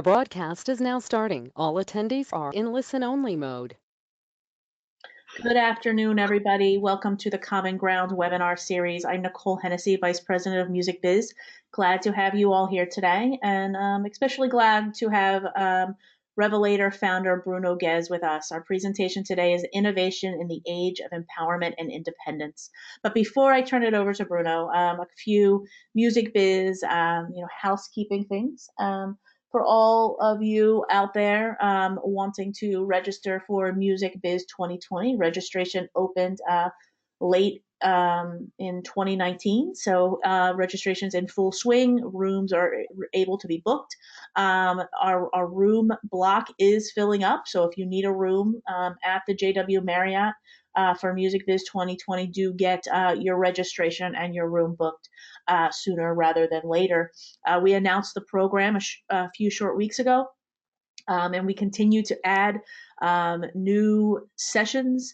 The broadcast is now starting. All attendees are in listen-only mode. Good afternoon, everybody. Welcome to the Common Ground webinar series. I'm Nicole Hennessy, Vice President of Music Biz. Glad to have you all here today, and especially glad to have Revelator founder Bruno Guez with us. Our presentation today is Innovation in the Age of Empowerment and Independence. But before I turn it over to Bruno, a few Music Biz, housekeeping things. For all of you out there wanting to register for Music Biz 2020, registration opened late in 2019. So registration's in full swing. Rooms are able to be booked. Our room block is filling up. So if you need a room at the JW Marriott for Music Biz 2020, do get your registration and your room booked sooner rather than later. We announced the program a few short weeks ago, and we continue to add new sessions,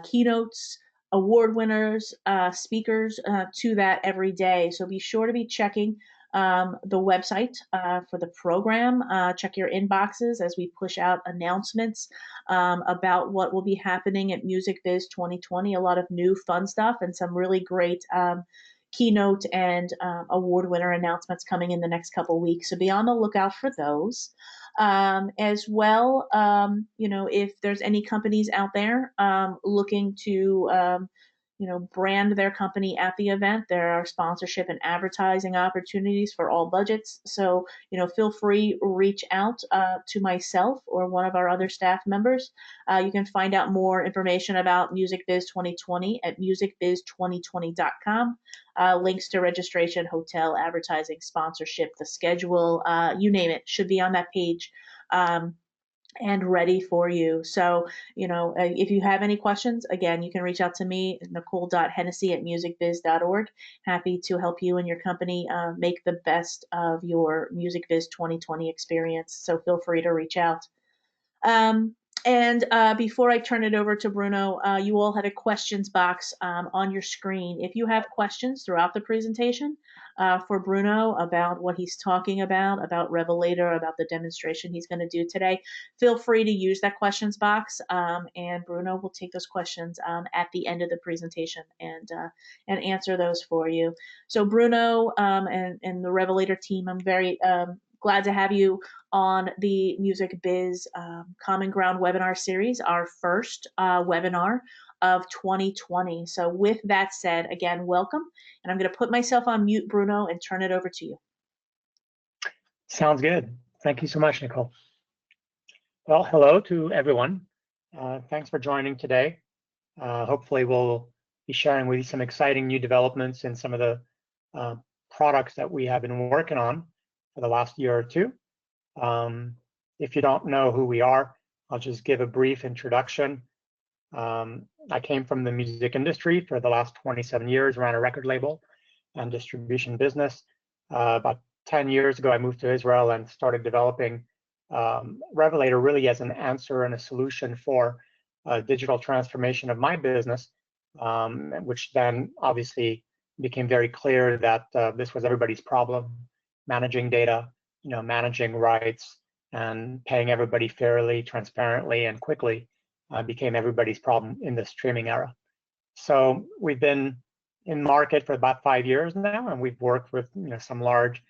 keynotes, award winners, speakers to that every day. So be sure to be checking the website for the program. Check your inboxes as we push out announcements about what will be happening at Music Biz 2020. A lot of new fun stuff and some really great keynote and award winner announcements coming in the next couple weeks. So be on the lookout for those. As well, if there's any companies out there looking to brand their company at the event, there are sponsorship and advertising opportunities for all budgets. So, feel free, reach out to myself or one of our other staff members. You can find out more information about Music Biz 2020 at musicbiz2020.com. Links to registration, hotel, advertising, sponsorship, the schedule, you name it, should be on that page. And ready for you. So, if you have any questions, again, you can reach out to me, nicole.hennessy@musicbiz.org. Happy to help you and your company make the best of your Music Biz 2020 experience. So feel free to reach out. And before I turn it over to Bruno, you all had a questions box on your screen. If you have questions throughout the presentation for Bruno about what he's talking about Revelator, about the demonstration he's going to do today, feel free to use that questions box, and Bruno will take those questions at the end of the presentation and answer those for you. So Bruno and the Revelator team, I'm very glad to have you on the Music Biz Common Ground webinar series, our first webinar of 2020. So with that said, again, welcome. And I'm going to put myself on mute, Bruno, and turn it over to you. Sounds good. Thank you so much, Nicole. Well, hello to everyone. Thanks for joining today. Hopefully we'll be sharing with you some exciting new developments in some of the products that we have been working on for the last year or two. If you don't know who we are, I'll just give a brief introduction. I came from the music industry for the last 27 years, ran a record label and distribution business. About 10 years ago, I moved to Israel and started developing Revelator really as an answer and a solution for digital transformation of my business, which then obviously became very clear that this was everybody's problem. Managing data, managing rights, and paying everybody fairly, transparently, and quickly became everybody's problem in the streaming era. So we've been in market for about 5 years now, and we've worked with some large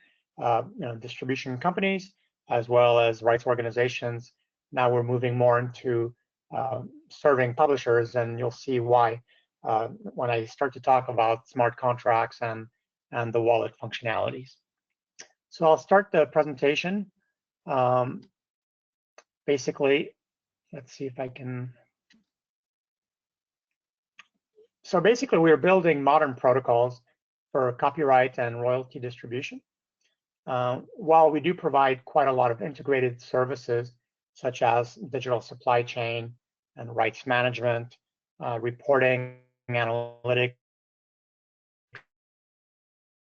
distribution companies as well as rights organizations. Now we're moving more into serving publishers, and you'll see why when I start to talk about smart contracts and the wallet functionalities. So I'll start the presentation. Basically, let's see if I can. So basically, we're building modern protocols for copyright and royalty distribution. While we do provide quite a lot of integrated services, such as digital supply chain and rights management, reporting, analytics,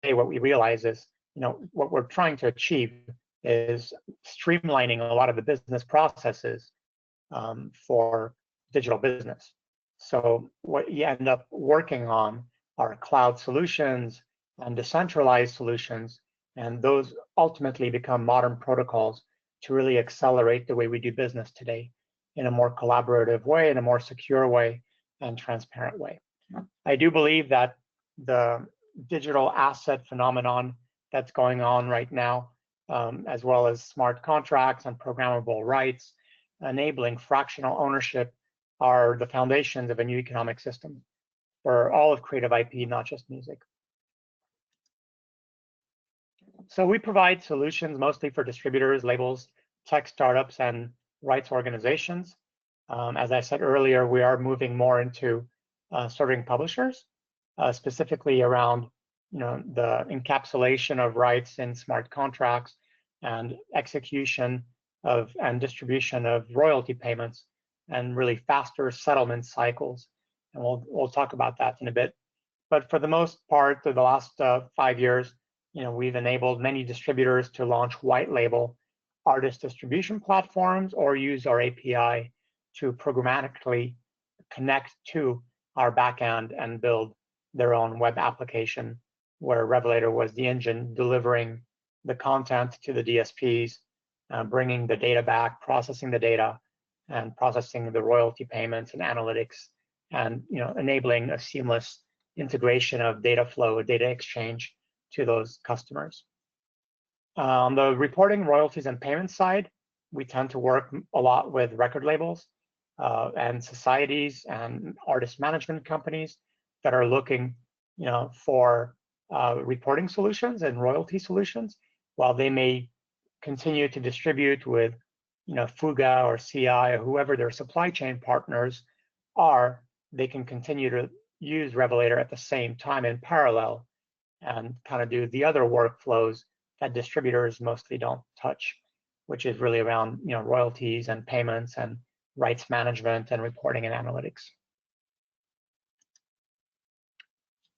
what we realize is, what we're trying to achieve is streamlining a lot of the business processes for digital business. So what you end up working on are cloud solutions and decentralized solutions, and those ultimately become modern protocols to really accelerate the way we do business today in a more collaborative way, in a more secure way, and transparent way. I do believe that the digital asset phenomenon that's going on right now, as well as smart contracts and programmable rights, enabling fractional ownership, are the foundations of a new economic system for all of creative IP, not just music. So we provide solutions mostly for distributors, labels, tech startups, and rights organizations. As I said earlier, we are moving more into serving publishers, specifically around the encapsulation of rights in smart contracts and execution of and distribution of royalty payments and really faster settlement cycles. And we'll talk about that in a bit. But for the most part, for the last 5 years, we've enabled many distributors to launch white label artist distribution platforms or use our API to programmatically connect to our backend and build their own web application, where Revelator was the engine delivering the content to the DSPs, bringing the data back, processing the data, and processing the royalty payments and analytics, and enabling a seamless integration of data flow, data exchange to those customers. On the reporting, royalties, and payment side, we tend to work a lot with record labels and societies and artist management companies that are looking, for reporting solutions and royalty solutions, while they may continue to distribute with, Fuga or CI or whoever their supply chain partners are. They can continue to use Revelator at the same time in parallel and kind of do the other workflows that distributors mostly don't touch, which is really around royalties and payments and rights management and reporting and analytics.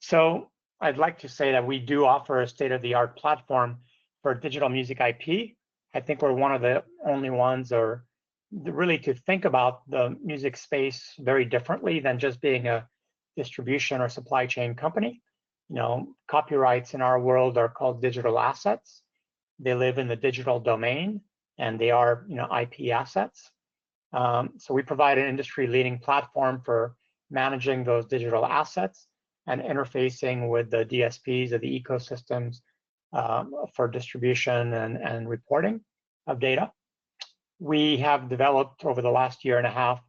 So I'd like to say that we do offer a state-of-the-art platform for digital music IP. I think we're one of the only ones, or really, to think about the music space very differently than just being a distribution or supply chain company. Copyrights in our world are called digital assets. They live in the digital domain, and they are, IP assets. So we provide an industry-leading platform for managing those digital assets and interfacing with the DSPs of the ecosystems for distribution and reporting of data. We have developed over the last year and a half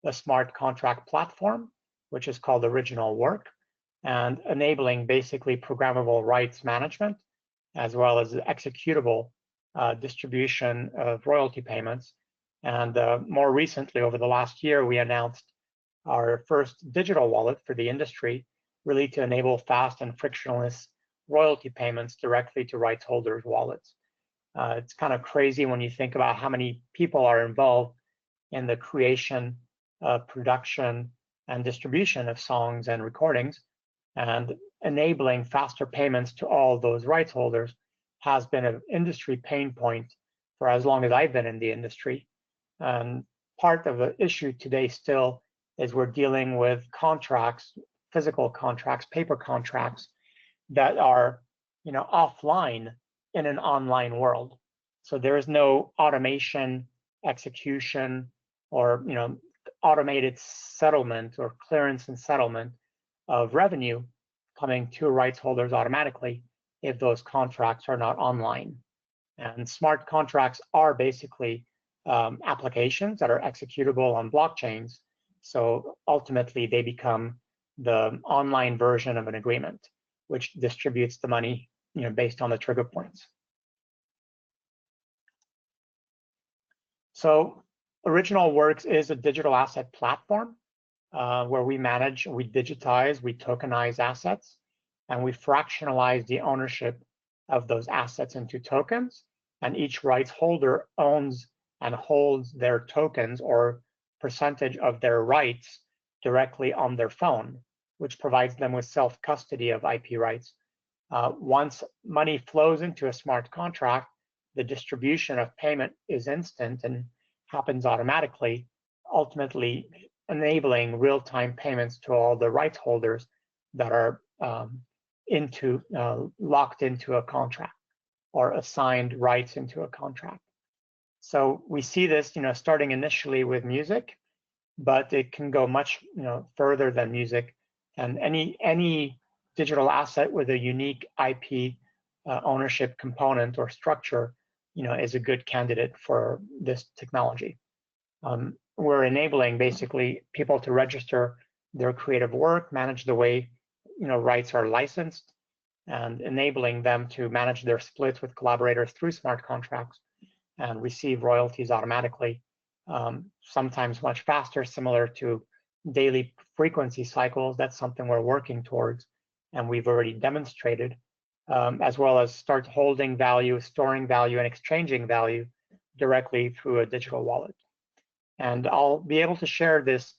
a smart contract platform, which is called Original Work, and enabling basically programmable rights management, as well as executable distribution of royalty payments. And more recently, over the last year, we announced our first digital wallet for the industry, really to enable fast and frictionless royalty payments directly to rights holders' wallets. It's kind of crazy when you think about how many people are involved in the creation, production, and distribution of songs and recordings, and enabling faster payments to all those rights holders has been an industry pain point for as long as I've been in the industry. And part of the issue today still is we're dealing with contracts, physical contracts, paper contracts that are, offline in an online world. So there is no automation, execution, or automated settlement or clearance and settlement of revenue coming to rights holders automatically if those contracts are not online. And smart contracts are basically applications that are executable on blockchains. So ultimately, they become the online version of an agreement, which distributes the money, based on the trigger points. So Original Works is a digital asset platform where we manage, we digitize, we tokenize assets, and we fractionalize the ownership of those assets into tokens. And each rights holder owns and holds their tokens or percentage of their rights directly on their phone, which provides them with self-custody of IP rights. Once money flows into a smart contract, the distribution of payment is instant and happens automatically, ultimately enabling real-time payments to all the rights holders that are locked into a contract or assigned rights into a contract. So we see this, starting initially with music, but it can go much, further than music. And any digital asset with a unique IP ownership component or structure, is a good candidate for this technology. We're enabling basically people to register their creative work, manage the way, rights are licensed, and enabling them to manage their splits with collaborators through smart contracts and receive royalties automatically, sometimes much faster, similar to daily frequency cycles. That's something we're working towards, and we've already demonstrated, as well as start holding value, storing value, and exchanging value directly through a digital wallet. And I'll be able to share this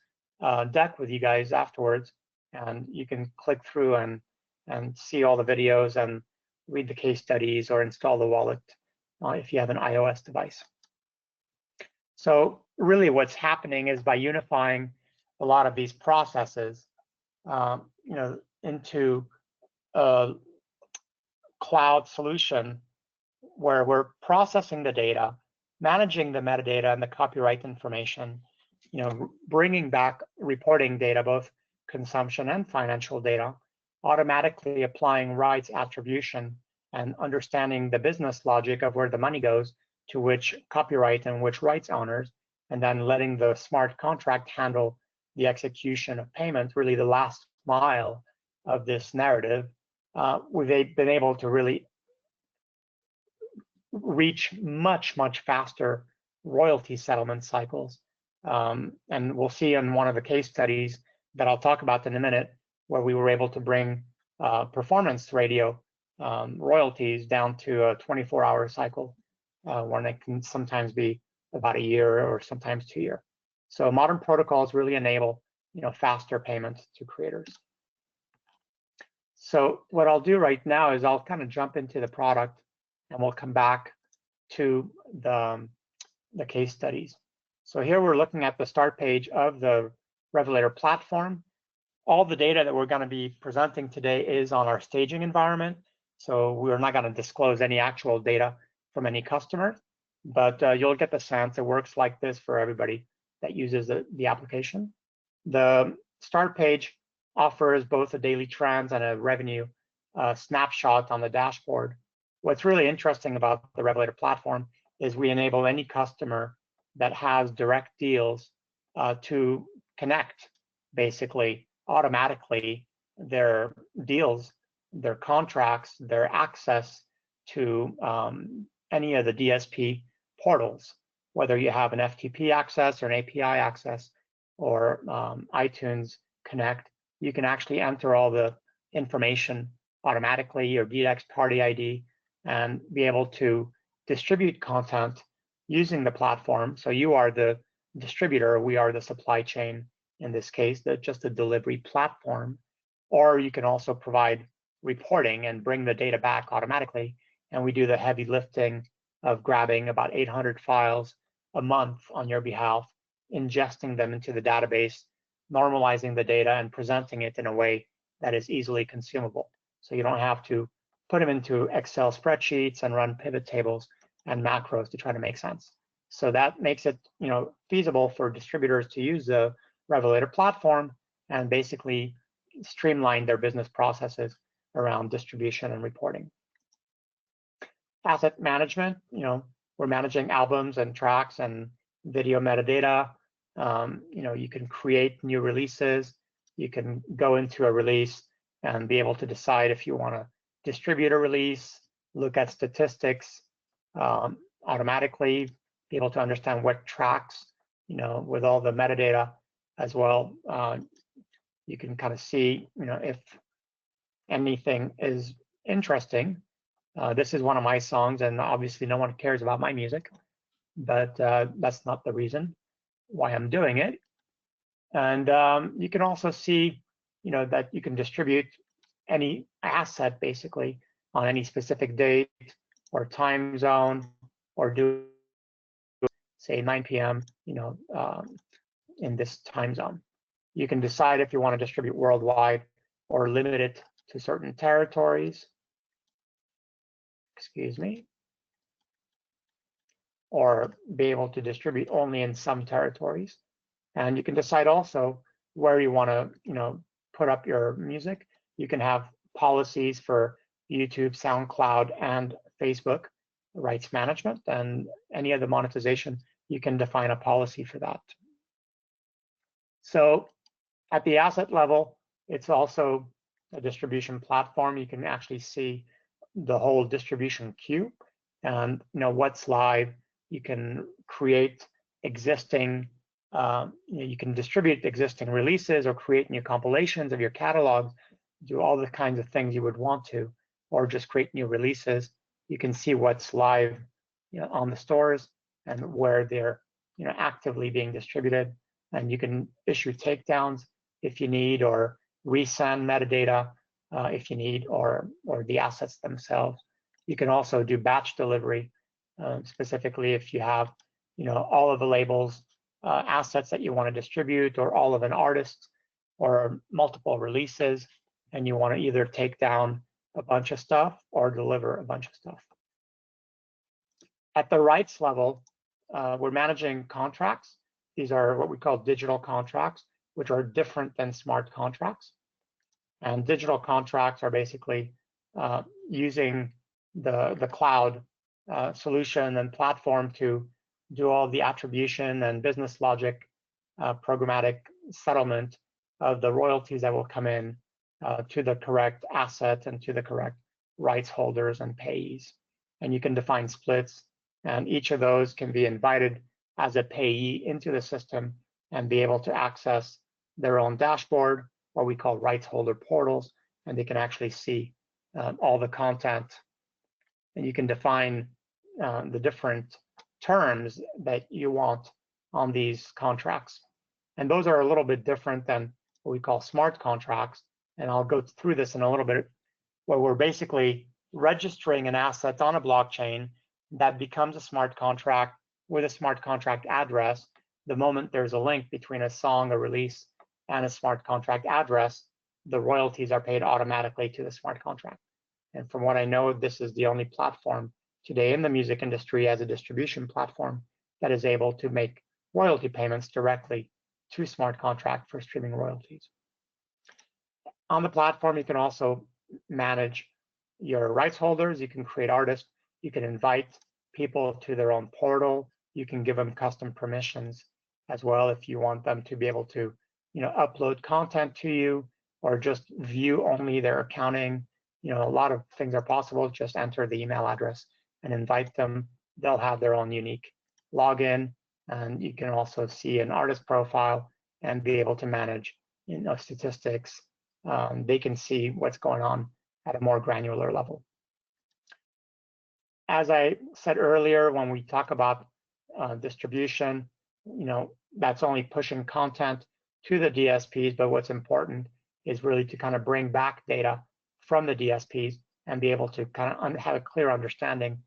deck with you guys afterwards, and you can click through and see all the videos and read the case studies or install the wallet if you have an iOS device. So really what's happening is by unifying a lot of these processes, into a cloud solution where we're processing the data, managing the metadata and the copyright information, bringing back reporting data, both consumption and financial data, automatically applying rights attribution and understanding the business logic of where the money goes to which copyright and which rights owners, and then letting the smart contract handle the execution of payments, really the last mile of this narrative. We've been able to really reach much faster royalty settlement cycles. And we'll see in one of the case studies that I'll talk about in a minute, where we were able to bring performance radio royalties down to a 24-hour cycle, when it can sometimes be about a year or sometimes 2 years. So modern protocols really enable, faster payments to creators. So what I'll do right now is I'll kind of jump into the product, and we'll come back to the case studies. So here we're looking at the start page of the Revelator platform. All the data that we're going to be presenting today is on our staging environment. So we're not going to disclose any actual data from any customer, but you'll get the sense it works like this for everybody that uses the application. The start page offers both a daily trends and a revenue snapshot on the dashboard. What's really interesting about the Revelator platform is we enable any customer that has direct deals to connect basically automatically their deals, their contracts, their access to any of the DSP portals, whether you have an FTP access or an API access or iTunes Connect. You can actually enter all the information automatically, your DDEX party ID, and be able to distribute content using the platform. So you are the distributor, we are the supply chain in this case, just a delivery platform. Or you can also provide reporting and bring the data back automatically. And we do the heavy lifting of grabbing about 800 files a month on your behalf, ingesting them into the database, normalizing the data, and presenting it in a way that is easily consumable. So you don't have to put them into Excel spreadsheets and run pivot tables and macros to try to make sense. So that makes it, feasible for distributors to use the Revelator platform and basically streamline their business processes around distribution and reporting. Asset management, we're managing albums and tracks and video metadata. You can create new releases. You can go into a release and be able to decide if you want to distribute a release, look at statistics automatically, be able to understand what tracks, with all the metadata as well. You can kind of see, if anything is interesting. This is one of my songs, and obviously no one cares about my music, but that's not the reason why I'm doing it. And you can also see, that you can distribute any asset basically on any specific date or time zone, or do say 9 p.m. In this time zone. You can decide if you want to distribute worldwide or limit it to certain territories. Excuse me. or be able to distribute only in some territories. And you can decide also where you want to, put up your music. You can have policies for YouTube, SoundCloud, and Facebook rights management, and any other monetization, you can define a policy for that. So at the asset level, it's also a distribution platform. You can actually see the whole distribution queue and what's live. You can create existing, you can distribute existing releases or create new compilations of your catalog, do all the kinds of things you would want to, or just create new releases. You can see what's live on the stores and where they're actively being distributed. And you can issue takedowns if you need, or resend metadata if you need, or the assets themselves. You can also do batch delivery, specifically if you have all of the labels, assets that you want to distribute, or all of an artist, or multiple releases, and you want to either take down a bunch of stuff or deliver a bunch of stuff. At the rights level, we're managing contracts. These are what we call digital contracts, which are different than smart contracts. And digital contracts are basically using the cloud solution and platform to do all the attribution and business logic, programmatic settlement of the royalties that will come in to the correct asset and to the correct rights holders and payees. And you can define splits, and each of those can be invited as a payee into the system and be able to access their own dashboard, what we call rights holder portals, and they can actually see all the content. And you can define the different terms that you want on these contracts. And those are a little bit different than what we call smart contracts. And I'll go through this in a little bit, where we're basically registering an asset on a blockchain that becomes a smart contract with a smart contract address. The moment there's a link between a song, a release, and a smart contract address, the royalties are paid automatically to the smart contract. And from what I know, this is the only platform today in the music industry as a distribution platform that is able to make royalty payments directly to smart contract for streaming royalties. On the platform, you can also manage your rights holders. You can create artists. You can invite people to their own portal. You can give them custom permissions as well if you want them to be able to upload content to you, or just view only their accounting. A lot of things are possible. Just enter the email address and invite them. They'll have their own unique login, and you can also see an artist profile and be able to manage statistics. They can see what's going on at a more granular level. As I said earlier, when we talk about distribution, that's only pushing content to the DSPs, but what's important is really to kind of bring back data from the DSPs and be able to kind of have a clear understanding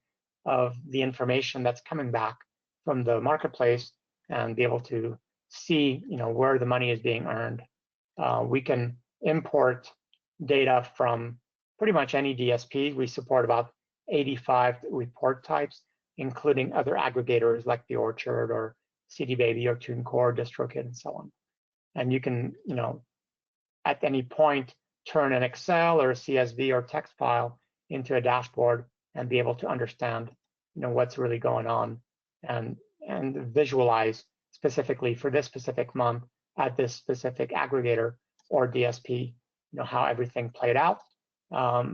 of the information that's coming back from the marketplace and be able to see where the money is being earned. We can import data from pretty much any DSP. We support about 85 report types, including other aggregators like The Orchard or CD Baby or TuneCore, DistroKid, and so on. And you can, at any point, turn an Excel or a CSV or text file into a dashboard and be able to understand, what's really going on and visualize specifically for this specific month at this specific aggregator or DSP, how everything played out.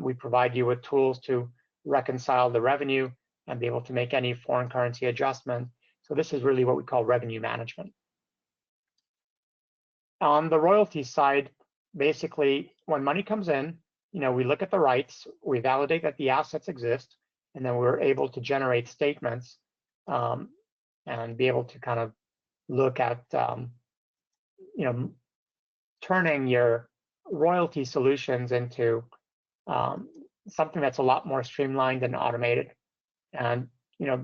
We provide you with tools to reconcile the revenue and be able to make any foreign currency adjustment. So this is really what we call revenue management. On the royalty side, basically, when money comes in, we look at the rights, we validate that the assets exist, and then we're able to generate statements and be able to kind of look at, turning your royalty solutions into something that's a lot more streamlined and automated. And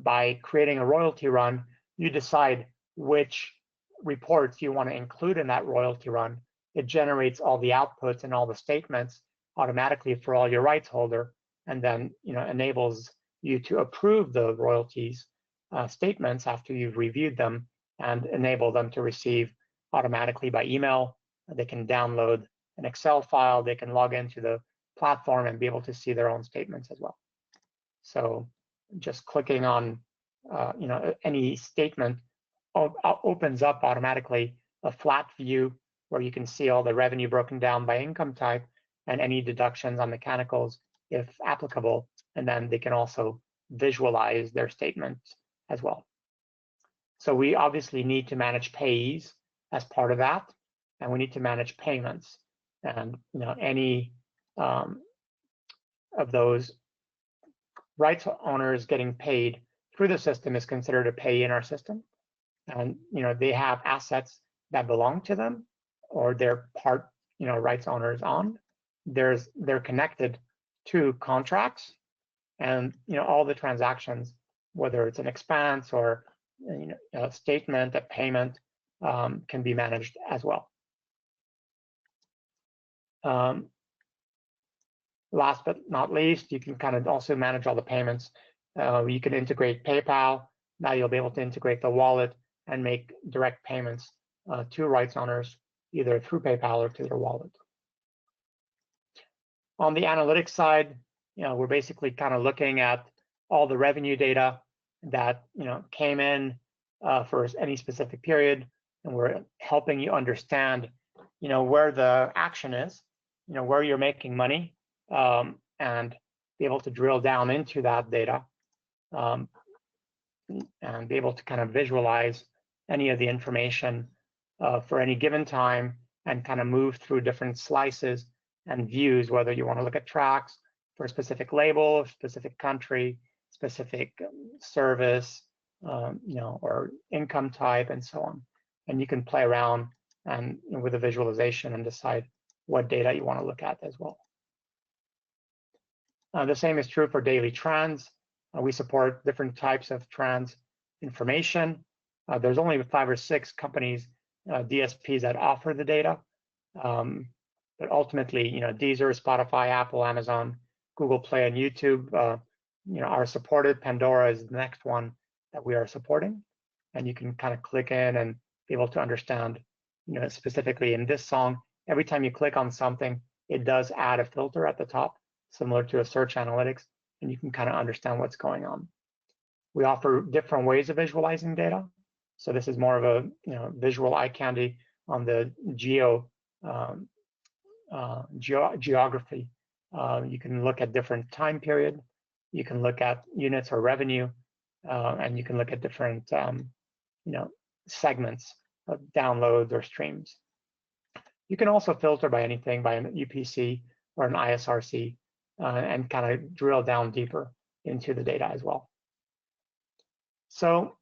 by creating a royalty run, you decide which reports you want to include in that royalty run. It generates all the outputs and all the statements automatically for all your rights holder, and then enables you to approve the royalties statements after you've reviewed them and enable them to receive automatically by email. They can download an Excel file. They can log into the platform and be able to see their own statements as well. So just clicking on any statement opens up automatically a flat view where you can see all the revenue broken down by income type and any deductions on mechanicals if applicable. And then they can also visualize their statements as well. So we obviously need to manage payees as part of that, and we need to manage payments. And any of those rights owners getting paid through the system is considered a payee in our system. And they have assets that belong to them, or they're part rights owners on. They're connected to contracts, and all the transactions, whether it's an expense or a statement, a payment, can be managed as well. Last but not least, you can kind of also manage all the payments. You can integrate PayPal. Now you'll be able to integrate the wallet and make direct payments to rights owners, either through PayPal or to their wallet. On the analytics side, we're basically kind of looking at all the revenue data that came in for any specific period, and we're helping you understand where the action is, where you're making money, and be able to drill down into that data and be able to kind of visualize any of the information for any given time and kind of move through different slices and views, whether you want to look at tracks for a specific label, specific country, specific service, or income type, and so on. And you can play around and with a visualization and decide what data you want to look at as well. The same is true for daily trends. We support different types of trends information. There's only 5 or 6 companies, DSPs, that offer the data. But ultimately, Deezer, Spotify, Apple, Amazon, Google Play, and YouTube are supported. Pandora is the next one that we are supporting. And you can kind of click in and be able to understand, specifically in this song, every time you click on something, it does add a filter at the top, similar to a search analytics, and you can kind of understand what's going on. We offer different ways of visualizing data. So this is more of a visual eye candy on the geography. You can look at different time period. You can look at units or revenue, and you can look at different segments of downloads or streams. You can also filter by anything, by an UPC or an ISRC, and kind of drill down deeper into the data as well. So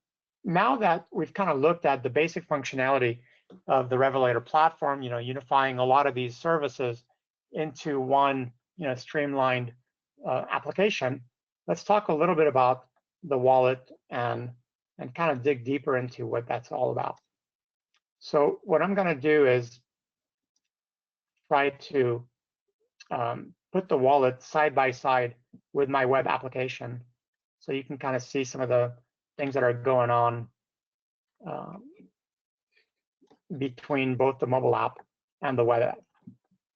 now that we've kind of looked at the basic functionality of the Revelator platform, unifying a lot of these services into one, streamlined application, let's talk a little bit about the wallet and kind of dig deeper into what that's all about. So what I'm going to do is try to put the wallet side by side with my web application, so you can kind of see some of the things that are going on between both the mobile app and the web app.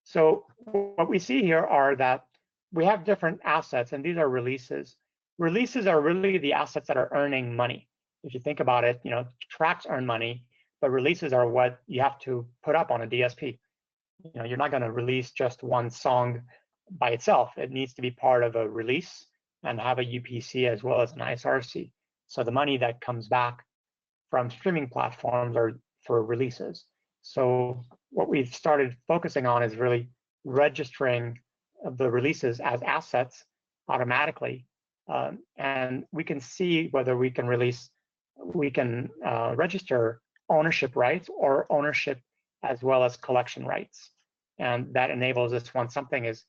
So what we see here are that we have different assets, and these are releases. Releases are really the assets that are earning money. If you think about it, tracks earn money, but releases are what you have to put up on a DSP. You're not going to release just one song by itself. It needs to be part of a release and have a UPC as well as an ISRC. So the money that comes back from streaming platforms are for releases. So what we've started focusing on is really registering the releases as assets automatically. And we can see whether we can register ownership rights or ownership as well as collection rights. And that enables us, once something is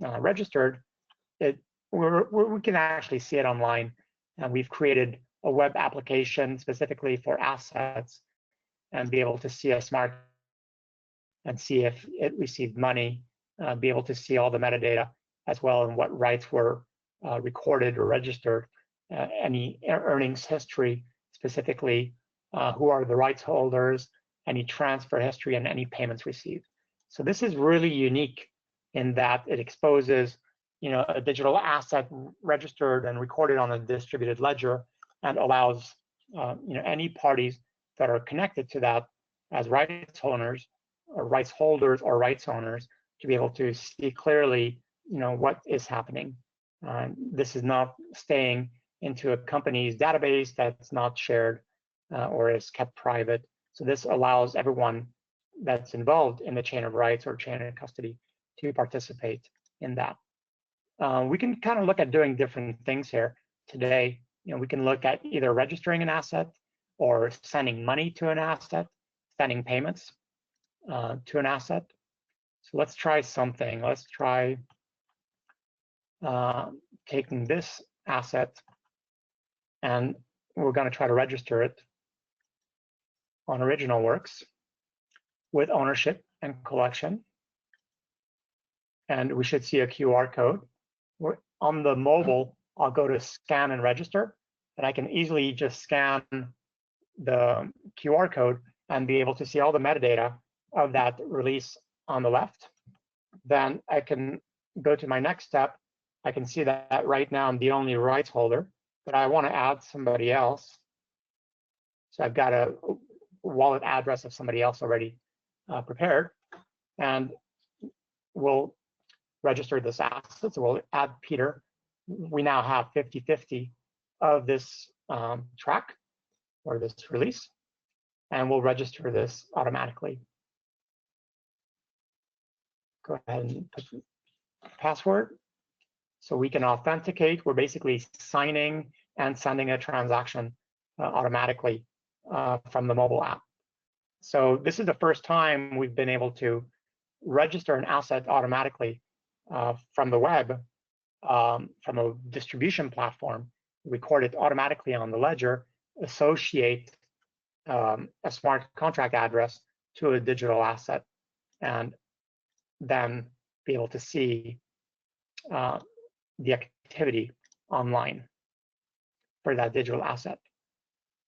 registered, we can actually see it online. And we've created a web application specifically for assets and be able to see a smart and see if it received money, be able to see all the metadata as well and what rights were recorded or registered, any earnings history, specifically who are the rights holders, any transfer history, and any payments received. So this is really unique in that it exposes, a digital asset registered and recorded on a distributed ledger, and allows, any parties that are connected to that as rights owners, or rights holders, or rights owners, to be able to see clearly, what is happening. This is not staying into a company's database that's not shared or is kept private. So this allows everyone that's involved in the chain of rights or chain of custody to participate in that. We can kind of look at doing different things here today. We can look at either registering an asset or sending money to an asset, sending payments to an asset. So let's try something. Let's try taking this asset, and we're going to try to register it on Original Works with ownership and collection. And we should see a QR code. On the mobile, I'll go to scan and register, and I can easily just scan the QR code and be able to see all the metadata of that release on the left. Then I can go to my next step. I can see that right now I'm the only rights holder, but I want to add somebody else. So I've got a wallet address of somebody else already prepared, and we'll register this asset. So we'll add Peter. We now have 50-50 of this track or this release, and we'll register this automatically. Go ahead and put the password so we can authenticate. We're basically signing and sending a transaction automatically from the mobile app. So this is the first time we've been able to register an asset automatically from the web, from a distribution platform, record it automatically on the ledger, associate a smart contract address to a digital asset, and then be able to see the activity online for that digital asset.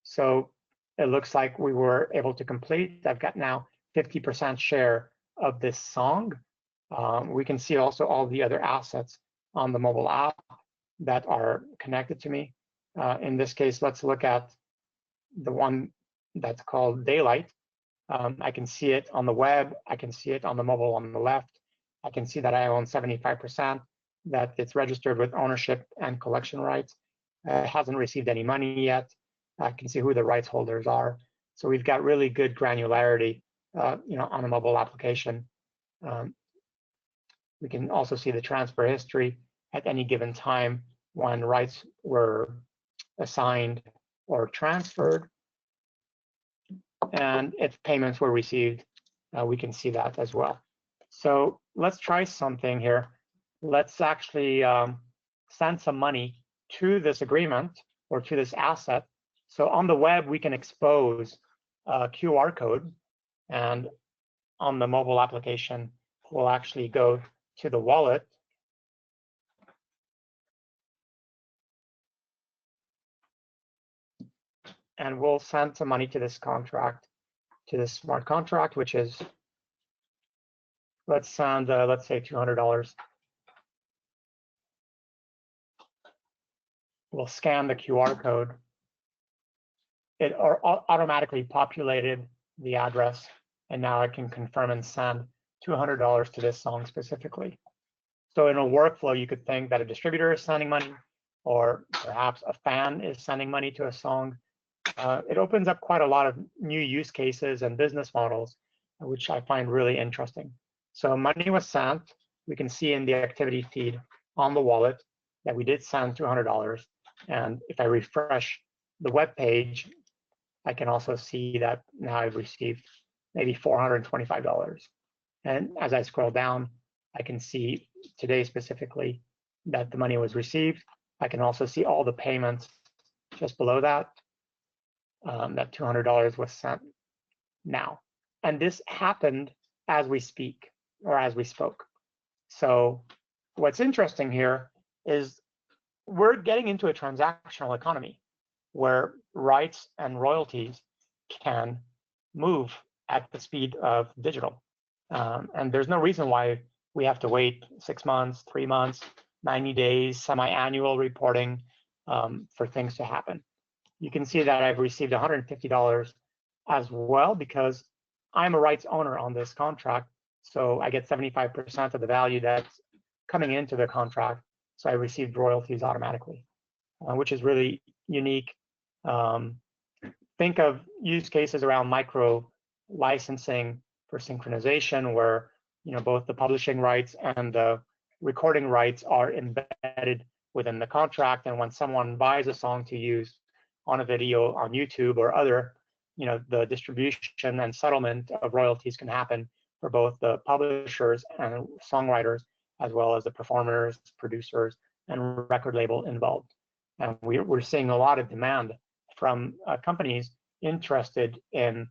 So it looks like we were able to complete. I've got now 50% share of this song. We can see also all the other assets on the mobile app that are connected to me. In this case, let's look at the one that's called Daylight. I can see it on the web. I can see it on the mobile on the left. I can see that I own 75%, that it's registered with ownership and collection rights. It hasn't received any money yet. I can see who the rights holders are. So we've got really good granularity, on a mobile application. We can also see the transfer history at any given time when rights were assigned or transferred. And if payments were received, we can see that as well. So let's try something here. Let's actually send some money to this agreement or to this asset. So on the web, we can expose a QR code, and on the mobile application, we'll actually go to the wallet. And we'll send some money to this contract, to this smart contract, which is, let's send, let's say $200. We'll scan the QR code. It automatically populated the address, and now I can confirm and send $200 to this song specifically. So in a workflow, you could think that a distributor is sending money, or perhaps a fan is sending money to a song. It opens up quite a lot of new use cases and business models, which I find really interesting. So money was sent. We can see in the activity feed on the wallet that we did send $200. And if I refresh the web page, I can also see that now I've received maybe $425. And as I scroll down, I can see today specifically that the money was received. I can also see all the payments just below that. That $200 was sent now. And this happened as we speak, or as we spoke. So what's interesting here is we're getting into a transactional economy where rights and royalties can move at the speed of digital. And there's no reason why we have to wait 6 months, 3 months, 90 days, semi-annual reporting for things to happen. You can see that I've received $150 as well because I'm a rights owner on this contract. So I get 75% of the value that's coming into the contract. So I received royalties automatically, which is really unique. Think of use cases around micro licensing for synchronization, where both the publishing rights and the recording rights are embedded within the contract. And when someone buys a song to use on a video on YouTube or other, the distribution and settlement of royalties can happen for both the publishers and songwriters, as well as the performers, producers, and record label involved. And we're seeing a lot of demand from companies interested in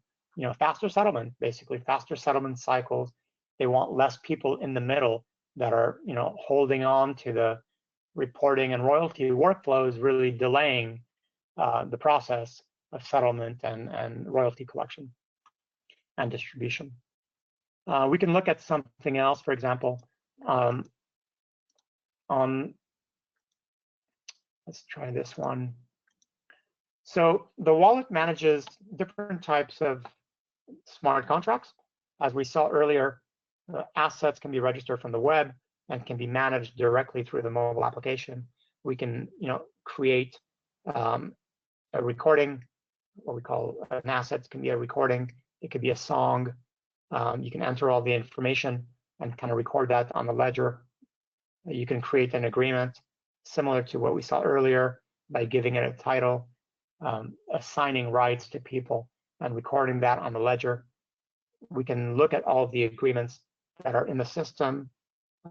faster settlement, basically faster settlement cycles. They want less people in the middle that are holding on to the reporting and royalty workflows, really delaying the process of settlement and royalty collection and distribution. We can look at something else, for example, let's try this one. So the wallet manages different types of smart contracts. As we saw earlier, assets can be registered from the web and can be managed directly through the mobile application. We can create a recording, what we call an asset can be a recording. It could be a song. You can enter all the information and kind of record that on the ledger. You can create an agreement similar to what we saw earlier by giving it a title, assigning rights to people, and recording that on the ledger. We can look at all of the agreements that are in the system.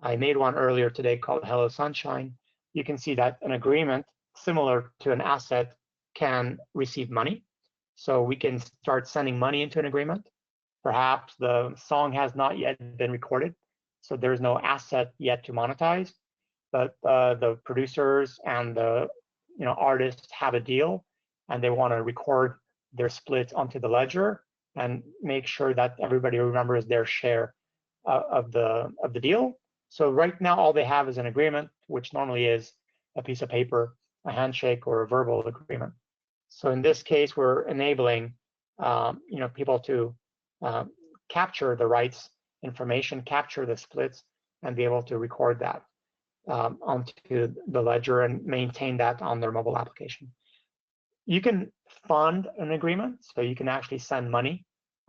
I made one earlier today called Hello Sunshine. You can see that an agreement similar to an asset can receive money. So we can start sending money into an agreement. Perhaps the song has not yet been recorded, so there's no asset yet to monetize, but the producers and the artists have a deal and they want to record their split onto the ledger and make sure that everybody remembers their share of the deal. So right now, all they have is an agreement, which normally is a piece of paper, a handshake, or a verbal agreement. So in this case, we're enabling people to capture the rights information, capture the splits, and be able to record that onto the ledger and maintain that on their mobile application. You can fund an agreement, so you can actually send money.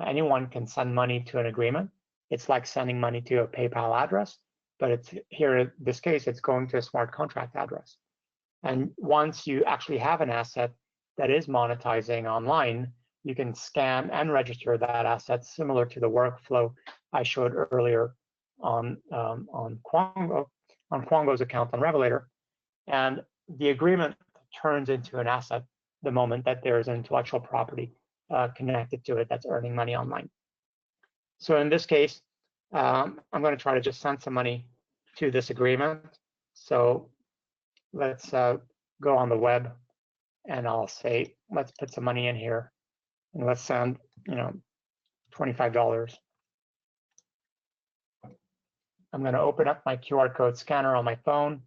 Anyone can send money to an agreement. It's like sending money to a PayPal address, but it's here in this case, it's going to a smart contract address. And once you actually have an asset that is monetizing online, you can scan and register that asset, similar to the workflow I showed earlier on Quango's account on Revelator. And the agreement turns into an asset the moment that there is an intellectual property connected to it that's earning money online. So in this case, I'm going to try to just send some money to this agreement. So let's go on the web, and I'll say, let's put some money in here, and let's send, $25. I'm going to open up my QR code scanner on my phone,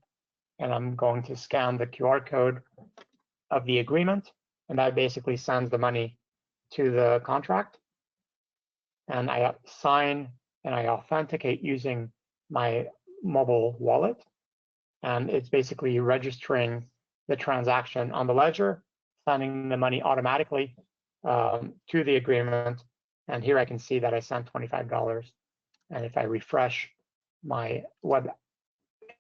and I'm going to scan the QR code of the agreement, and that basically sends the money to the contract. And I sign and I authenticate using my mobile wallet, and it's basically registering the transaction on the ledger, sending the money automatically to the agreement. And here I can see that I sent $25. And if I refresh my web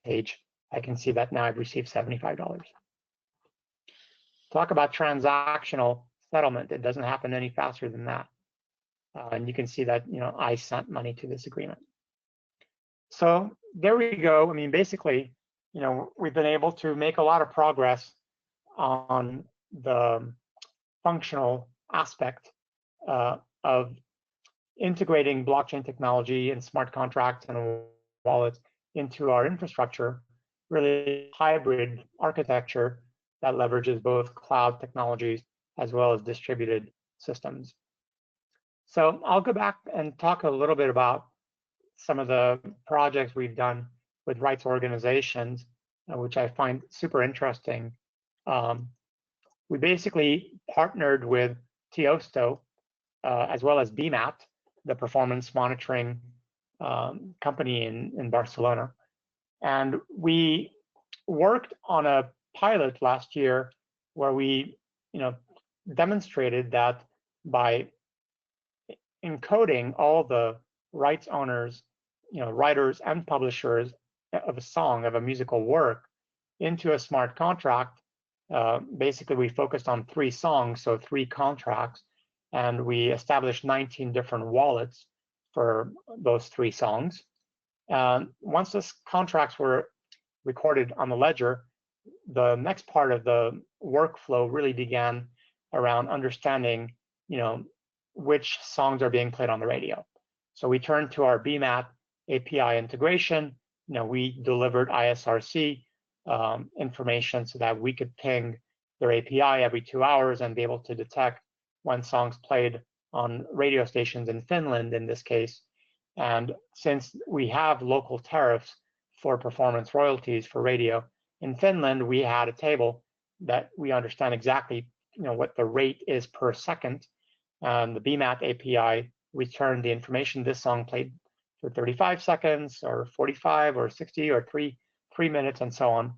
page, I can see that now I've received $75. Talk about transactional settlement. It doesn't happen any faster than that. And you can see that I sent money to this agreement. So there we go. I mean, basically, we've been able to make a lot of progress on the functional aspect of integrating blockchain technology and smart contracts and wallets into our infrastructure. really hybrid architecture that leverages both cloud technologies as well as distributed systems. So I'll go back and talk a little bit about some of the projects we've done with rights organizations, which I find super interesting. We basically partnered with Tiesto as well as BMAT, the performance monitoring company in Barcelona. And we worked on a pilot last year where we demonstrated that by encoding all the rights owners, writers and publishers of a song, of a musical work into a smart contract. Basically, we focused on 3 songs, so 3 contracts, and we established 19 different wallets for those 3 songs. Once those contracts were recorded on the ledger, the next part of the workflow really began around understanding, which songs are being played on the radio. So we turned to our BMAT API integration. We delivered ISRC information so that we could ping their API every 2 hours and be able to detect when songs played on radio stations in Finland, in this case. And since we have local tariffs for performance royalties for radio in Finland, we had a table that we understand exactly, what the rate is per second. And the BMAT API returned the information. This song played for 35 seconds, or 45, or 60, or 3 minutes, and so on.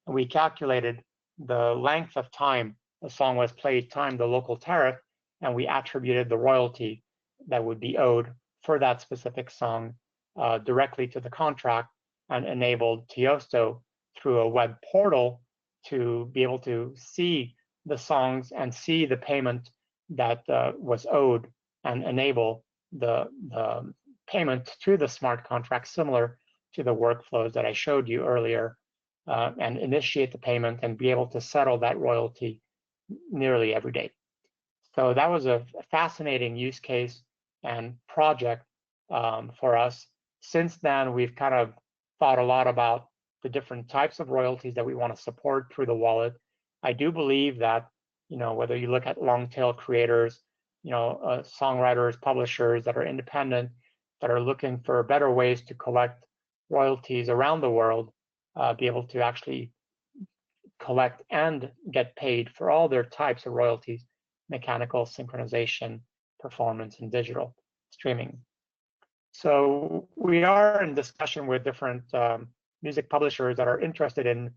And we calculated the length of time a song was played, timed the local tariff, and we attributed the royalty that would be owed for that specific song directly to the contract, and enabled Tiesto through a web portal to be able to see the songs and see the payment that was owed, and enable the payment to the smart contract, similar to the workflows that I showed you earlier, and initiate the payment and be able to settle that royalty nearly every day. So that was a fascinating use case and project for us. Since then, we've kind of thought a lot about the different types of royalties that we want to support through the wallet. I do believe that, whether you look at long tail creators, songwriters, publishers that are independent, that are looking for better ways to collect royalties around the world, be able to actually collect and get paid for all their types of royalties: mechanical, synchronization, performance, and digital streaming. So we are in discussion with different music publishers that are interested in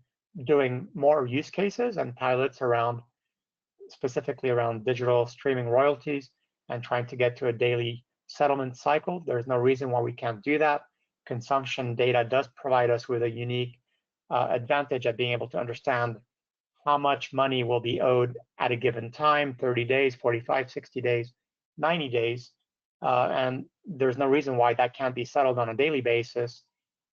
doing more use cases and pilots around, specifically around digital streaming royalties, and trying to get to a daily settlement cycle. There's no reason why we can't do that. Consumption data does provide us with a unique advantage at being able to understand how much money will be owed at a given time: 30 days, 45, 60 days, 90 days. And there's no reason why that can't be settled on a daily basis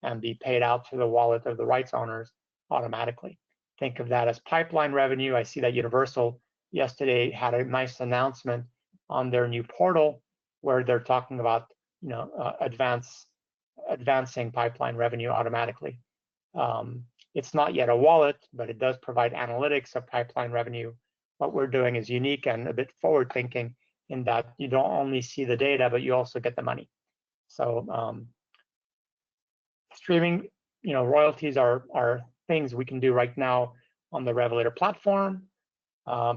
and be paid out to the wallet of the rights owners automatically. Think of that as pipeline revenue. I see that Universal yesterday had a nice announcement on their new portal where they're talking about, advancing pipeline revenue automatically. It's not yet a wallet, but it does provide analytics of pipeline revenue. What we're doing is unique and a bit forward thinking, in that you don't only see the data, but you also get the money. So streaming, royalties are things we can do right now on the Revelator platform.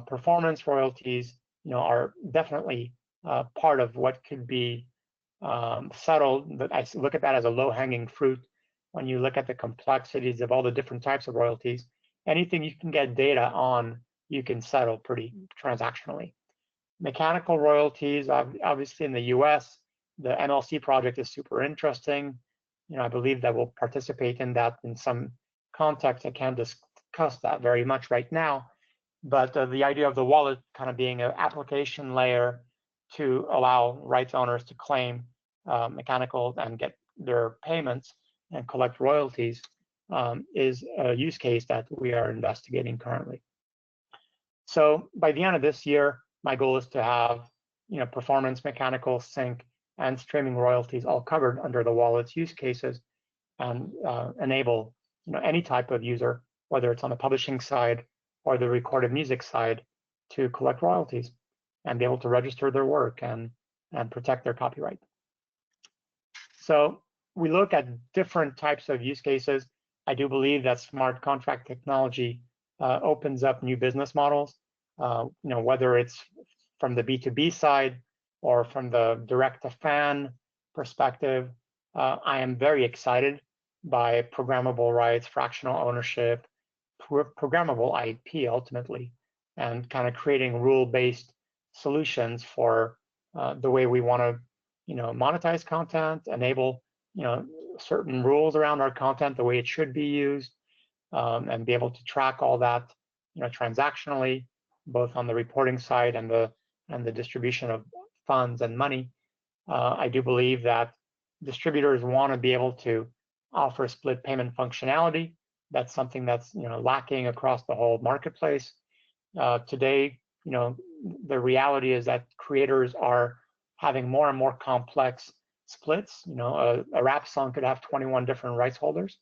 Performance royalties, are definitely part of what could be settled. But I look at that as a low-hanging fruit. When you look at the complexities of all the different types of royalties, anything you can get data on, you can settle pretty transactionally. Mechanical royalties, obviously in the US, the MLC project is super interesting. I believe that we'll participate in that in some context. I can't discuss that very much right now, but the idea of the wallet kind of being an application layer to allow rights owners to claim mechanical and get their payments and collect royalties is a use case that we are investigating currently. So by the end of this year, my goal is to have, performance, mechanical, sync, and streaming royalties all covered under the wallet's use cases, and enable any type of user, whether it's on the publishing side or the recorded music side, to collect royalties and be able to register their work and protect their copyright. So we look at different types of use cases. I do believe that smart contract technology opens up new business models, whether it's from the B2B side or from the direct-to-fan perspective. I am very excited by programmable rights, fractional ownership, programmable IP ultimately, and kind of creating rule-based solutions for the way we want to, monetize content, enable, certain rules around our content, the way it should be used, and be able to track all that, transactionally, both on the reporting side and the distribution of funds and money. I do believe that distributors want to be able to offer split payment functionality. That's something that's lacking across the whole marketplace. Today, the reality is that creators are having more and more complex splits. A rap song could have 21 different rights holders.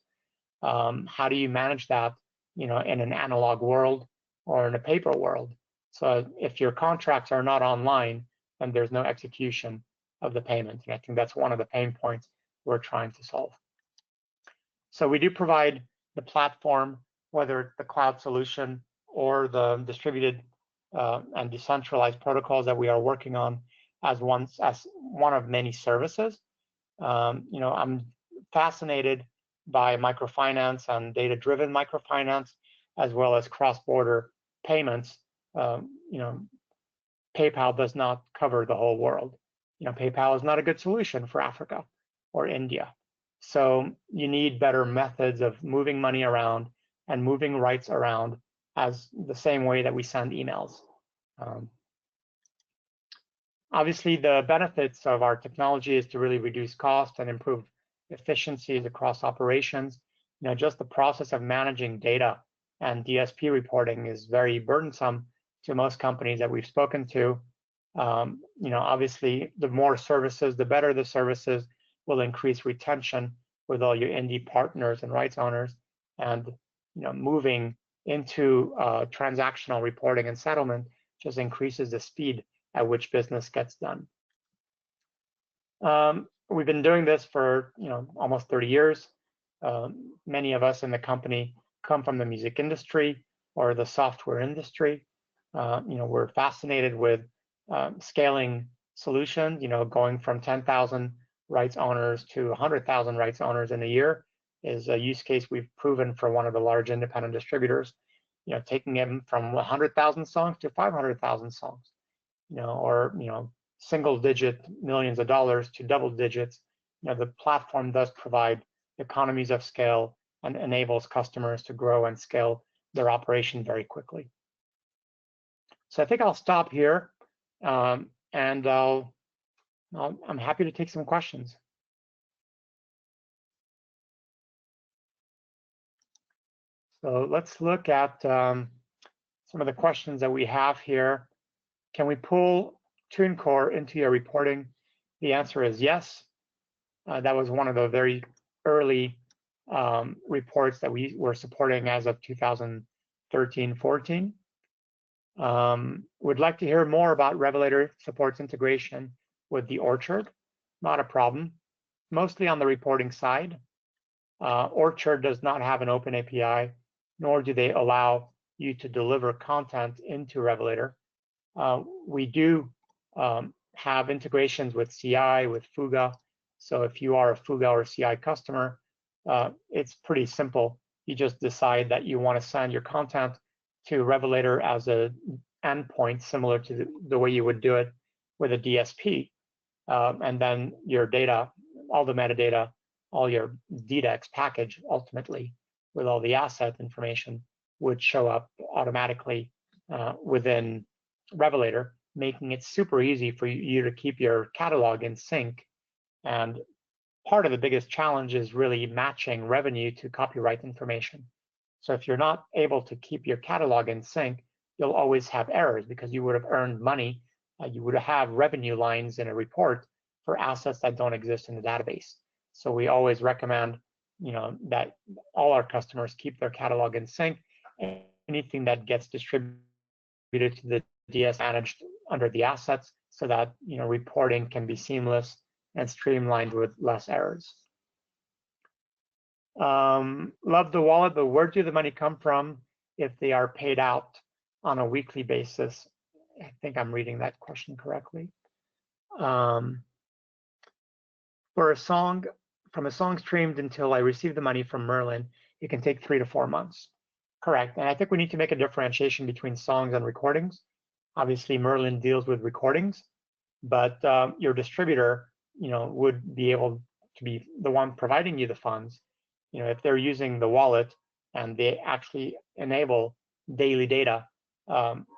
How do you manage that, in an analog world or in a paper world? So if your contracts are not online, then there's no execution of the payment. And I think that's one of the pain points we're trying to solve. So we do provide the platform, whether it's the cloud solution or the distributed and decentralized protocols that we are working on, as one of many services. I'm fascinated by microfinance and data-driven microfinance, as well as cross-border payments. PayPal does not cover the whole world. PayPal is not a good solution for Africa or India. So you need better methods of moving money around and moving rights around, as the same way that we send emails. Obviously, the benefits of our technology is to really reduce cost and improve efficiencies across operations. Just the process of managing data and DSP reporting is very burdensome to most companies that we've spoken to. Obviously, the more services, the better the services, will increase retention with all your indie partners and rights owners, and moving into transactional reporting and settlement just increases the speed at which business gets done. We've been doing this for almost 30 years. Many of us in the company come from the music industry or the software industry. We're fascinated with scaling solutions. Going from 10,000 rights owners to 100,000 rights owners in a year is a use case we've proven for one of the large independent distributors. Taking them from 100,000 songs to 500,000 songs, or single-digit millions of dollars to double digits. The platform does provide economies of scale and enables customers to grow and scale their operation very quickly. So I think I'll stop here, and I'm happy to take some questions. So let's look at some of the questions that we have here. Can we pull TuneCore into your reporting? The answer is yes. That was one of the very early reports that we were supporting as of 2013-14. Would like to hear more about Revelator supports integration with the Orchard. Not a problem. Mostly on the reporting side. Orchard does not have an open API, nor do they allow you to deliver content into Revelator. We do have integrations with CI, with Fuga. So if you are a Fuga or CI customer, it's pretty simple. You just decide that you want to send your content to Revelator as a endpoint, similar to the way you would do it with a DSP. And then your data, all the metadata, all your DDEX package, ultimately, with all the asset information, would show up automatically within Revelator, making it super easy for you to keep your catalog in sync. And part of the biggest challenge is really matching revenue to copyright information. So if you're not able to keep your catalog in sync, you'll always have errors because you would have earned money. You would have revenue lines in a report for assets that don't exist in the database. So we always recommend that all our customers keep their catalog in sync. Anything that gets distributed to the DS managed under the assets so that reporting can be seamless and streamlined with less errors. Love the wallet, but where do the money come from if they are paid out on a weekly basis? I think I'm reading that question correctly. For a song, from a song streamed until I receive the money from Merlin, it can take 3 to 4 months. Correct. And I think we need to make a differentiation between songs and recordings. Obviously, Merlin deals with recordings, but your distributor, would be able to be the one providing you the funds. If they're using the wallet and they actually enable daily data,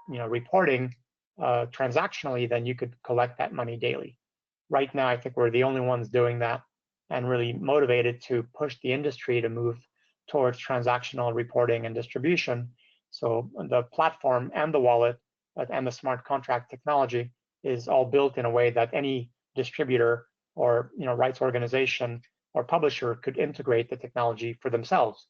reporting transactionally, then you could collect that money daily. Right now, I think we're the only ones doing that and really motivated to push the industry to move towards transactional reporting and distribution. So the platform and the wallet and the smart contract technology is all built in a way that any distributor or rights organization or publisher could integrate the technology for themselves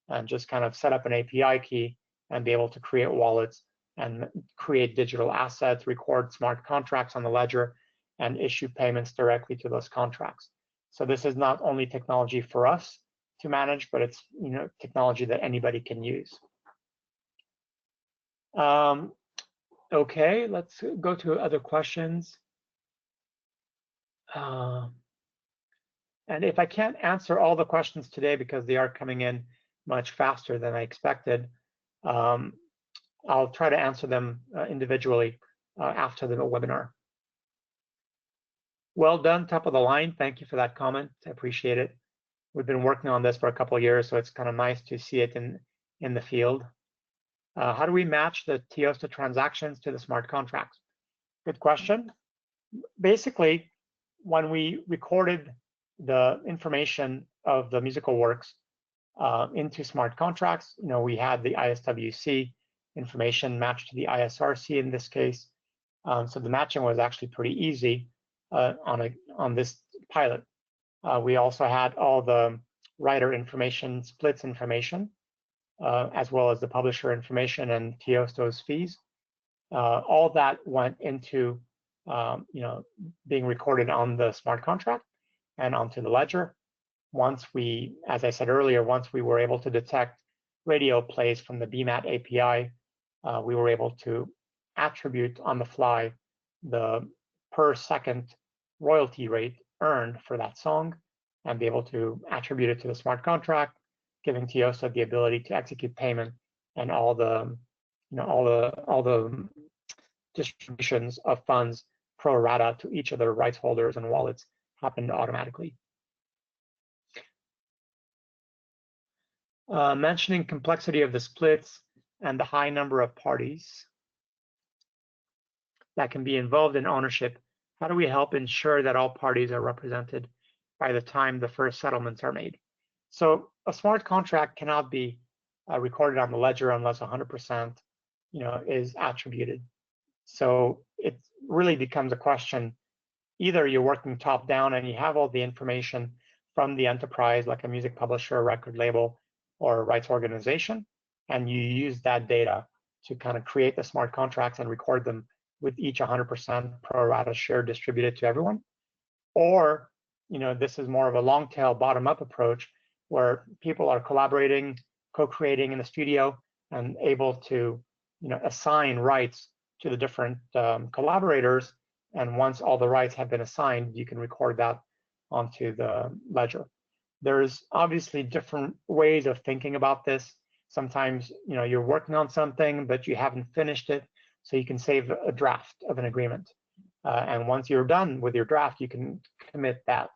and just kind of set up an API key and be able to create wallets and create digital assets, record smart contracts on the ledger, and issue payments directly to those contracts. So this is not only technology for us to manage, but it's technology that anybody can use. Okay, let's go to other questions. And if I can't answer all the questions today because they are coming in much faster than I expected, I'll try to answer them individually after the webinar. Well done, top of the line. Thank you for that comment. I appreciate it. We've been working on this for a couple of years, so it's kind of nice to see it in the field. How do we match the Tiosta transactions to the smart contracts? Good question. Basically, when we recorded the information of the musical works into smart contracts, we had the ISWC information matched to the ISRC in this case. So the matching was actually pretty easy on this pilot. We also had all the writer information, splits information, as well as the publisher information and Tiosta's fees. All that went into being recorded on the smart contract and onto the ledger. Once we, as I said earlier, once we were able to detect radio plays from the BMAT API, we were able to attribute on the fly the per second royalty rate earned for that song and be able to attribute it to the smart contract, giving Tiosta the ability to execute payment and all the distributions of funds pro rata to each of the rights holders and wallets happened automatically. Mentioning complexity of the splits and the high number of parties that can be involved in ownership, how do we help ensure that all parties are represented by the time the first settlements are made? So a smart contract cannot be recorded on the ledger unless 100% is attributed. So it really becomes a question, either you're working top down and you have all the information from the enterprise, like a music publisher, a record label, or a rights organization, and you use that data to kind of create the smart contracts and record them with each 100% pro rata share distributed to everyone. Or, this is more of a long tail bottom up approach where people are collaborating, co-creating in the studio and able to, assign rights to the different collaborators. And once all the rights have been assigned, you can record that onto the ledger. There's obviously different ways of thinking about this. Sometimes, you're working on something, but you haven't finished it, so you can save a draft of an agreement. And once you're done with your draft, you can commit that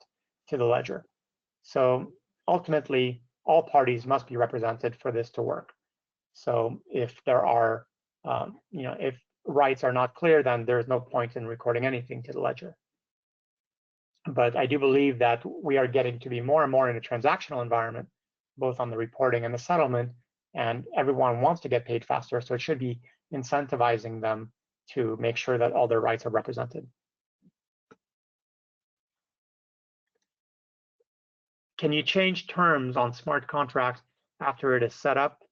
to the ledger. So ultimately, all parties must be represented for this to work. So if there are, if rights are not clear, then there's no point in recording anything to the ledger. But I do believe that we are getting to be more and more in a transactional environment, both on the reporting and the settlement, and everyone wants to get paid faster, so it should be incentivizing them to make sure that all their rights are represented. can you change terms on smart contracts after it is set up?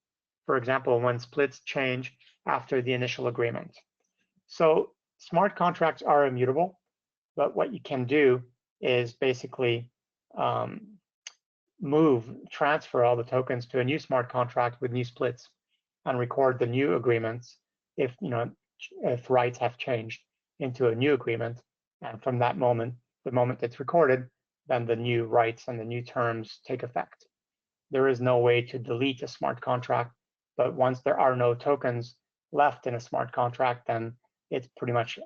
For example, when splits change after the initial agreement. So smart contracts are immutable, but what you can do is basically transfer all the tokens to a new smart contract with new splits and record the new agreements if rights have changed into a new agreement. And from that moment, the moment it's recorded, then the new rights and the new terms take effect. There is no way to delete a smart contract, but once there are no tokens left in a smart contract, then it's pretty much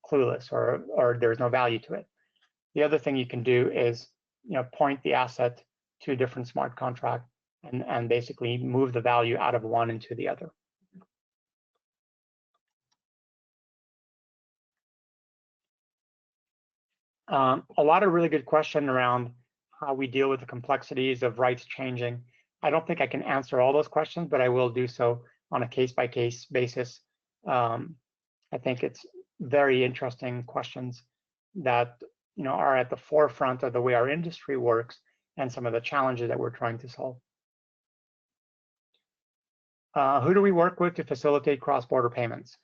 clueless, or there's no value to it. The other thing you can do is point the asset to a different smart contract and basically move the value out of one into the other. A lot of really good question around how we deal with the complexities of rights changing. I don't think I can answer all those questions, but I will do so on a case-by-case basis. I think it's very interesting questions that are at the forefront of the way our industry works and some of the challenges that we're trying to solve. Who do we work with to facilitate cross-border payments?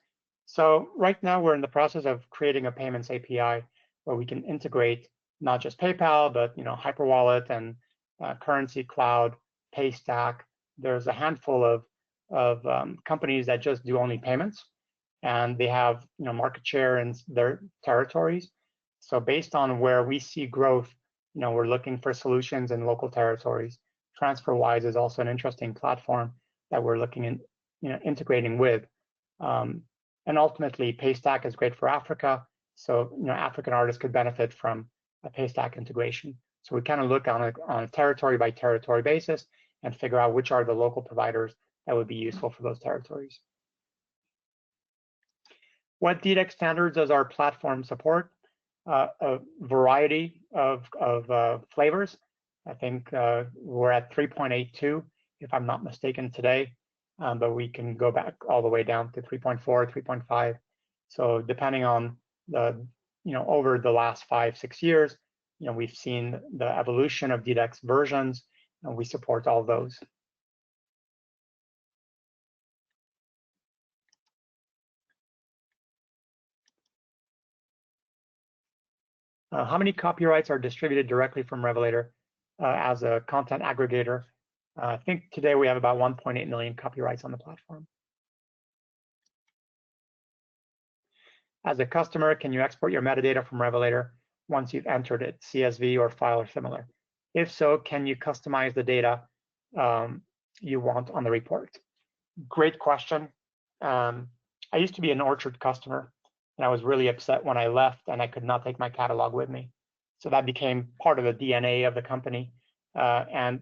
So right now we're in the process of creating a payments API where we can integrate not just PayPal, but Hyperwallet and Currency Cloud, Paystack. There's a handful of companies that just do only payments, and they have market share in their territories. So based on where we see growth, we're looking for solutions in local territories. TransferWise is also an interesting platform that we're looking in, integrating with. And ultimately, Paystack is great for Africa. So African artists could benefit from a Paystack integration. So we kind of look on a territory by territory basis and figure out which are the local providers that would be useful for those territories. What DDEX standards does our platform support? A variety of flavors. I think we're at 3.82, if I'm not mistaken today, but we can go back all the way down to 3.4, 3.5. So depending on over the last 5-6 years, we've seen the evolution of DDEX versions, and we support all those. How many copyrights are distributed directly from Revelator as a content aggregator? I think today we have about 1.8 million copyrights on the platform. As a customer, can you export your metadata from Revelator once you've entered it, CSV or file or similar? If so, can you customize the data you want on the report? Great question. I used to be an Orchard customer, and I was really upset when I left and I could not take my catalog with me. So that became part of the DNA of the company. And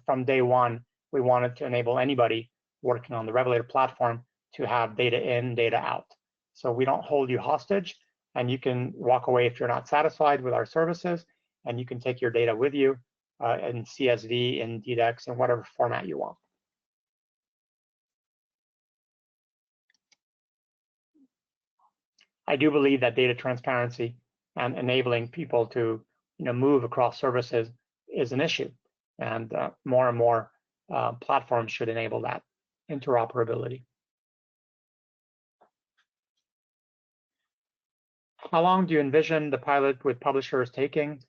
from day one, we wanted to enable anybody working on the Revelator platform to have data in, data out. So we don't hold you hostage, and you can walk away if you're not satisfied with our services, and you can take your data with you in CSV, in DDEX, in whatever format you want. I do believe that data transparency and enabling people to move across services is an issue, and more and more platforms should enable that interoperability. How long do you envision the pilot with publishers taking?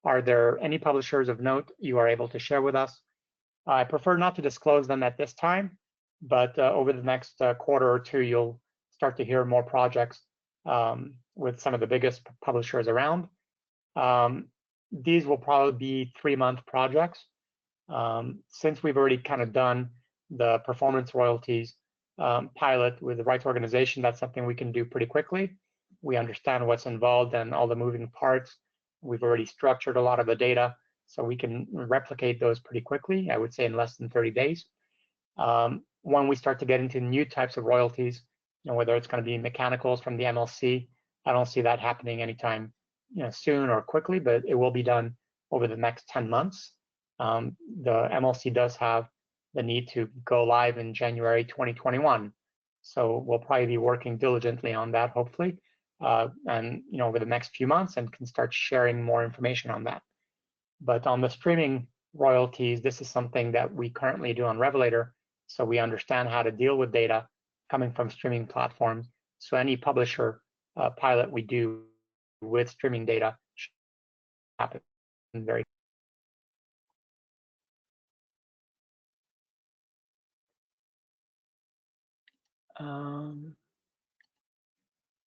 Are there any publishers of note you are able to share with us? I prefer not to disclose them at this time, but over the next quarter or two, you'll start to hear more projects with some of the biggest publishers around. These will probably be 3-month projects. Since we've already kind of done the performance royalties pilot with the rights organization, that's something we can do pretty quickly. We understand what's involved and all the moving parts. We've already structured a lot of the data, so we can replicate those pretty quickly, I would say in less than 30 days. When we start to get into new types of royalties, whether it's going to be mechanicals from the MLC, I don't see that happening anytime soon or quickly, but it will be done over the next 10 months. The MLC does have the need to go live in January 2021. So we'll probably be working diligently on that, hopefully, and over the next few months, and can start sharing more information on that. But on the streaming royalties. This is something that we currently do on Revelator, so we understand how to deal with data coming from streaming platforms. So any publisher pilot we do with streaming data should happen very.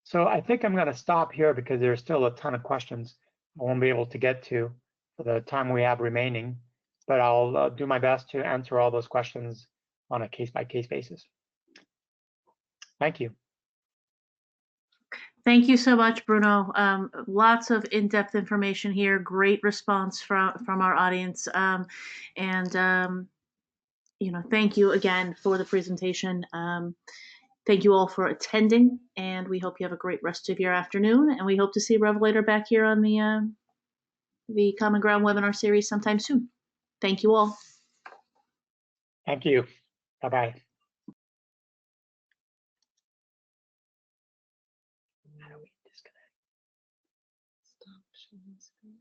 So I think I'm going to stop here because there's still a ton of questions I won't be able to get to for the time we have remaining, but I'll do my best to answer all those questions on a case-by-case basis. Thank you. Thank you so much, Bruno. Lots of in-depth information here. Great response from our audience, thank you again for the presentation. Thank you all for attending, and we hope you have a great rest of your afternoon. And we hope to see Revelator back here on the Common Ground webinar series sometime soon. Thank you all. Thank you. Bye-bye. How do we disconnect? Stop sharing screen.